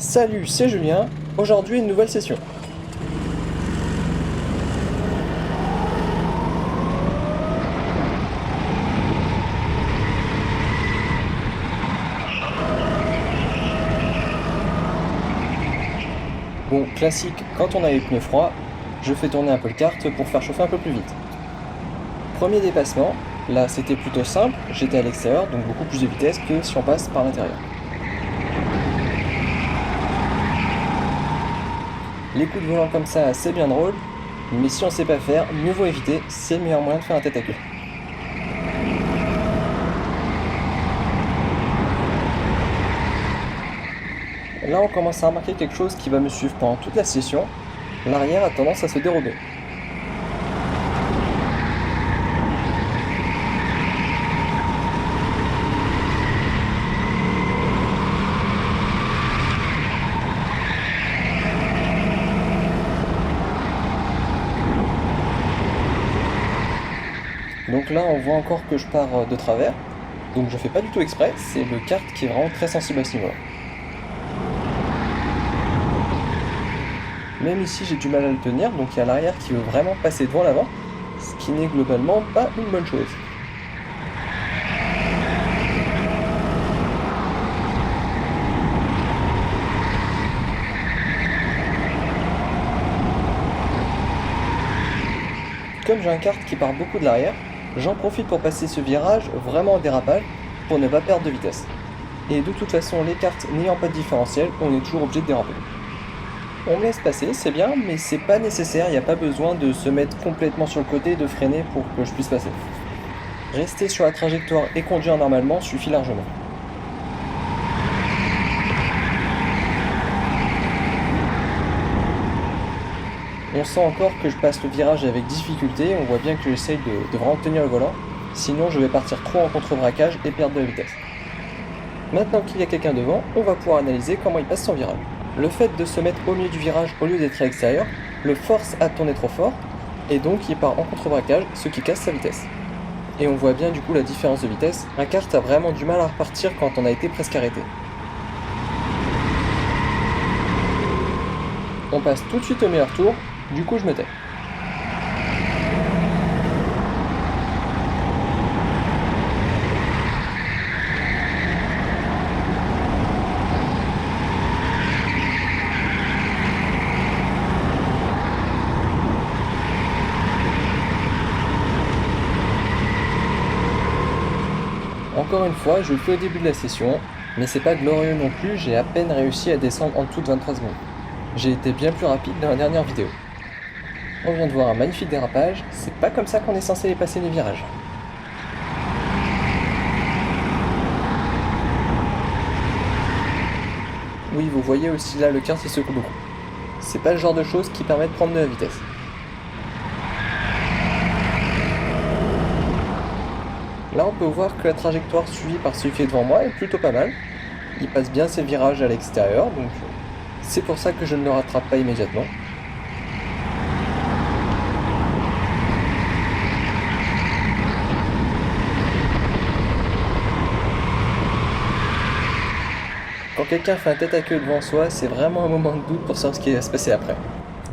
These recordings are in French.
Salut, c'est Julien. Aujourd'hui, une nouvelle session. Bon, classique, quand on a les pneus froids, je fais tourner un peu le kart pour faire chauffer un peu plus vite. Premier dépassement, là c'était plutôt simple, j'étais à l'extérieur, donc beaucoup plus de vitesse que si on passe par l'intérieur. Les coups de volant comme ça, c'est bien drôle, mais si on sait pas faire, mieux vaut éviter, c'est le meilleur moyen de faire un tête à queue. Là on commence à remarquer quelque chose qui va me suivre pendant toute la session, l'arrière a tendance à se dérober. Donc là on voit encore que je pars de travers, donc je fais pas du tout exprès, c'est le kart qui est vraiment très sensible à ce niveau-là. Même ici j'ai du mal à le tenir, donc il y a l'arrière qui veut vraiment passer devant l'avant, ce qui n'est globalement pas une bonne chose. Comme j'ai un kart qui part beaucoup de l'arrière, j'en profite pour passer ce virage vraiment en dérapage pour ne pas perdre de vitesse. Et de toute façon les karts n'ayant pas de différentiel, on est toujours obligé de déraper. On me laisse passer, c'est bien, mais c'est pas nécessaire, il n'y a pas besoin de se mettre complètement sur le côté et de freiner pour que je puisse passer. Rester sur la trajectoire et conduire normalement suffit largement. On sent encore que je passe le virage avec difficulté, on voit bien que j'essaye de vraiment tenir le volant, sinon je vais partir trop en contre-braquage et perdre de la vitesse. Maintenant qu'il y a quelqu'un devant, on va pouvoir analyser comment il passe son virage. Le fait de se mettre au milieu du virage au lieu d'être à l'extérieur le force à tourner trop fort, et donc il part en contre-braquage, ce qui casse sa vitesse. Et on voit bien du coup la différence de vitesse, un kart a vraiment du mal à repartir quand on a été presque arrêté. On passe tout de suite au meilleur tour, du coup je me tais. Encore une fois, je le fais au début de la session, mais c'est pas glorieux non plus, j'ai à peine réussi à descendre en dessous de 23 secondes. J'ai été bien plus rapide dans la dernière vidéo. On vient de voir un magnifique dérapage, c'est pas comme ça qu'on est censé les passer les virages. Oui, vous voyez aussi là le kart il secoue beaucoup. C'est pas le genre de choses qui permet de prendre de la vitesse. Là on peut voir que la trajectoire suivie par celui qui est devant moi est plutôt pas mal. Il passe bien ses virages à l'extérieur, donc c'est pour ça que je ne le rattrape pas immédiatement. Quand quelqu'un fait un tête à queue devant soi, c'est vraiment un moment de doute pour savoir ce qui va se passer après.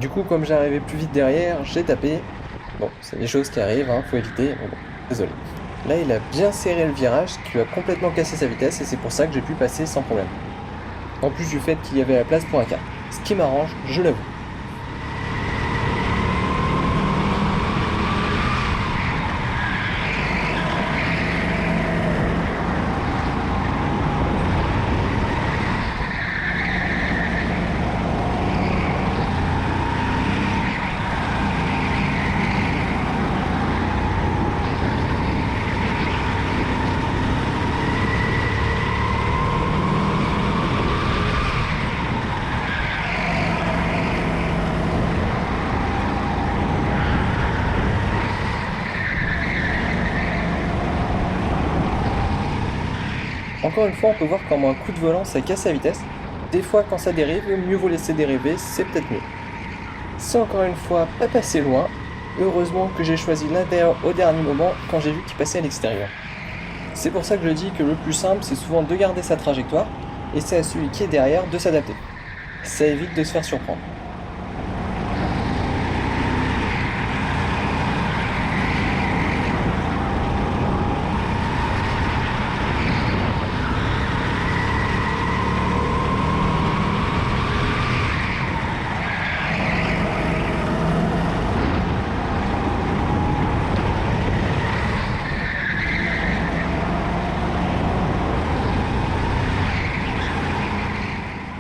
Du coup, comme j'arrivais plus vite derrière, j'ai tapé. Bon, c'est des choses qui arrivent, faut éviter, mais bon, désolé. Là, il a bien serré le virage, ce qui lui a complètement cassé sa vitesse, et c'est pour ça que j'ai pu passer sans problème. En plus du fait qu'il y avait la place pour un kart. Ce qui m'arrange, je l'avoue. Encore une fois, on peut voir comment un coup de volant ça casse sa vitesse. Des fois, quand ça dérive, mieux vaut laisser dériver, c'est peut-être mieux. C'est encore une fois pas passé loin. Heureusement que j'ai choisi l'intérieur au dernier moment quand j'ai vu qu'il passait à l'extérieur. C'est pour ça que je dis que le plus simple, c'est souvent de garder sa trajectoire, et c'est à celui qui est derrière de s'adapter. Ça évite de se faire surprendre.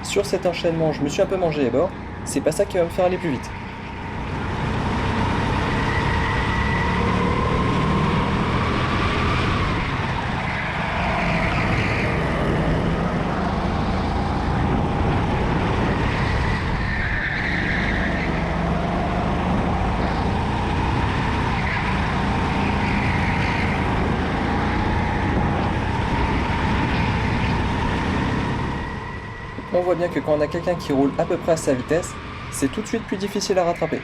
Sur cet enchaînement, je me suis un peu mangé les bords, c'est pas ça qui va me faire aller plus vite. On voit bien que quand on a quelqu'un qui roule à peu près à sa vitesse, c'est tout de suite plus difficile à rattraper,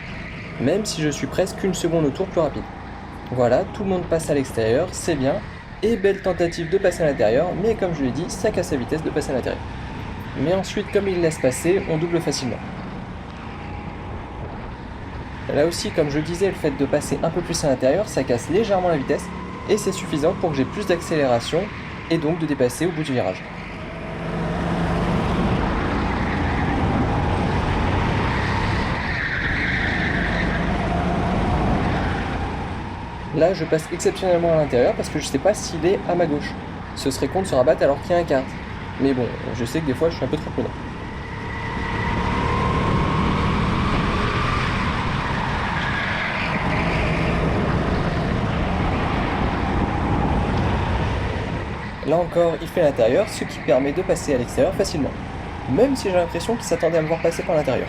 même si je suis presque une seconde au tour plus rapide. Voilà, tout le monde passe à l'extérieur, c'est bien, et belle tentative de passer à l'intérieur, mais comme je l'ai dit, ça casse la vitesse de passer à l'intérieur. Mais ensuite, comme il laisse passer, on double facilement. Là aussi, comme je le disais, le fait de passer un peu plus à l'intérieur, ça casse légèrement la vitesse, et c'est suffisant pour que j'ai plus d'accélération, et donc de dépasser au bout du virage. Là, je passe exceptionnellement à l'intérieur parce que je sais pas s'il est à ma gauche. Ce serait con de se rabattre alors qu'il y a un kart. Mais bon, je sais que des fois je suis un peu trop prudent. Là encore, il fait l'intérieur, ce qui permet de passer à l'extérieur facilement. Même si j'ai l'impression qu'il s'attendait à me voir passer par l'intérieur.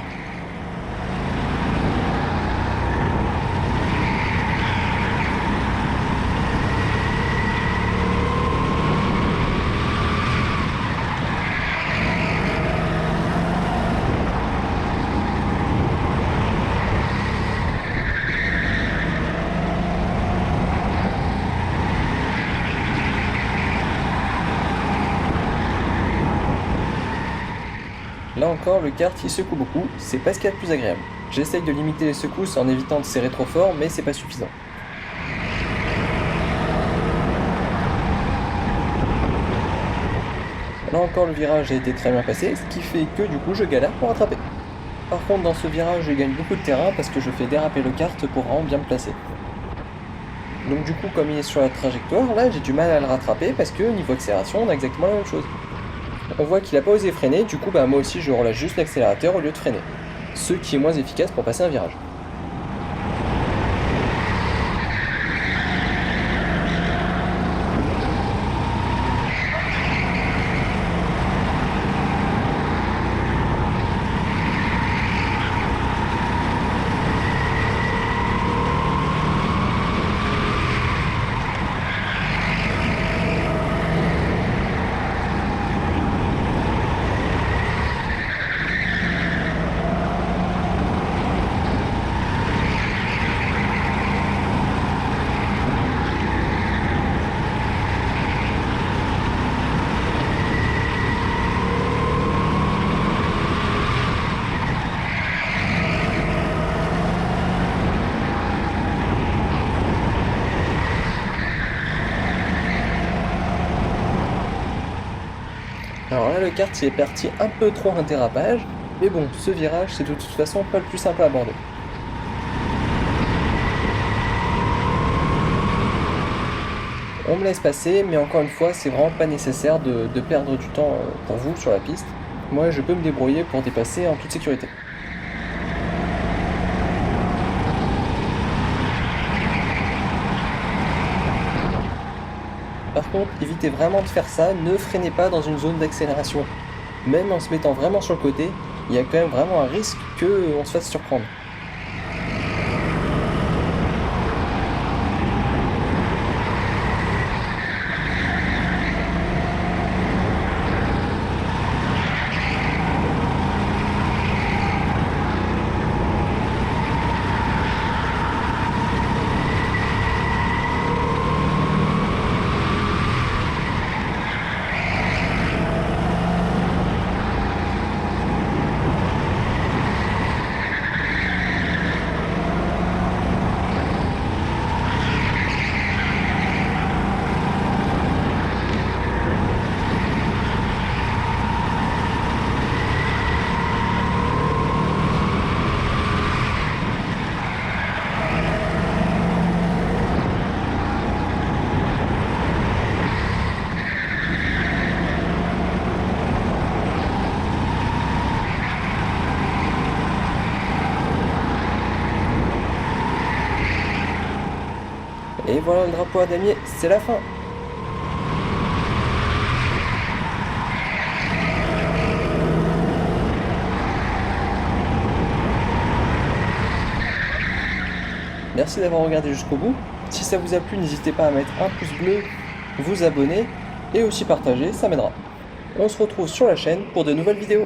Là encore, le kart il secoue beaucoup, c'est pas ce qu'il y a de plus agréable. J'essaye de limiter les secousses en évitant de serrer trop fort, mais c'est pas suffisant. Là encore, le virage a été très bien passé, ce qui fait que du coup je galère pour rattraper. Par contre, dans ce virage, je gagne beaucoup de terrain parce que je fais déraper le kart pour vraiment bien me placer. Donc du coup, comme il est sur la trajectoire, là j'ai du mal à le rattraper parce que niveau accélération, on a exactement la même chose. On voit qu'il a pas osé freiner, du coup bah moi aussi je relâche juste l'accélérateur au lieu de freiner. Ce qui est moins efficace pour passer un virage. Alors là, le kart il est parti un peu trop en dérapage, mais bon, ce virage c'est de toute façon pas le plus simple à aborder. On me laisse passer, mais encore une fois, c'est vraiment pas nécessaire de perdre du temps pour vous sur la piste. Moi, je peux me débrouiller pour dépasser en toute sécurité. Par contre, évitez vraiment de faire ça, ne freinez pas dans une zone d'accélération. Même en se mettant vraiment sur le côté, il y a quand même vraiment un risque qu'on se fasse surprendre. Et voilà le drapeau à damier, c'est la fin. Merci d'avoir regardé jusqu'au bout. Si ça vous a plu, n'hésitez pas à mettre un pouce bleu, vous abonner et aussi partager, ça m'aidera. On se retrouve sur la chaîne pour de nouvelles vidéos.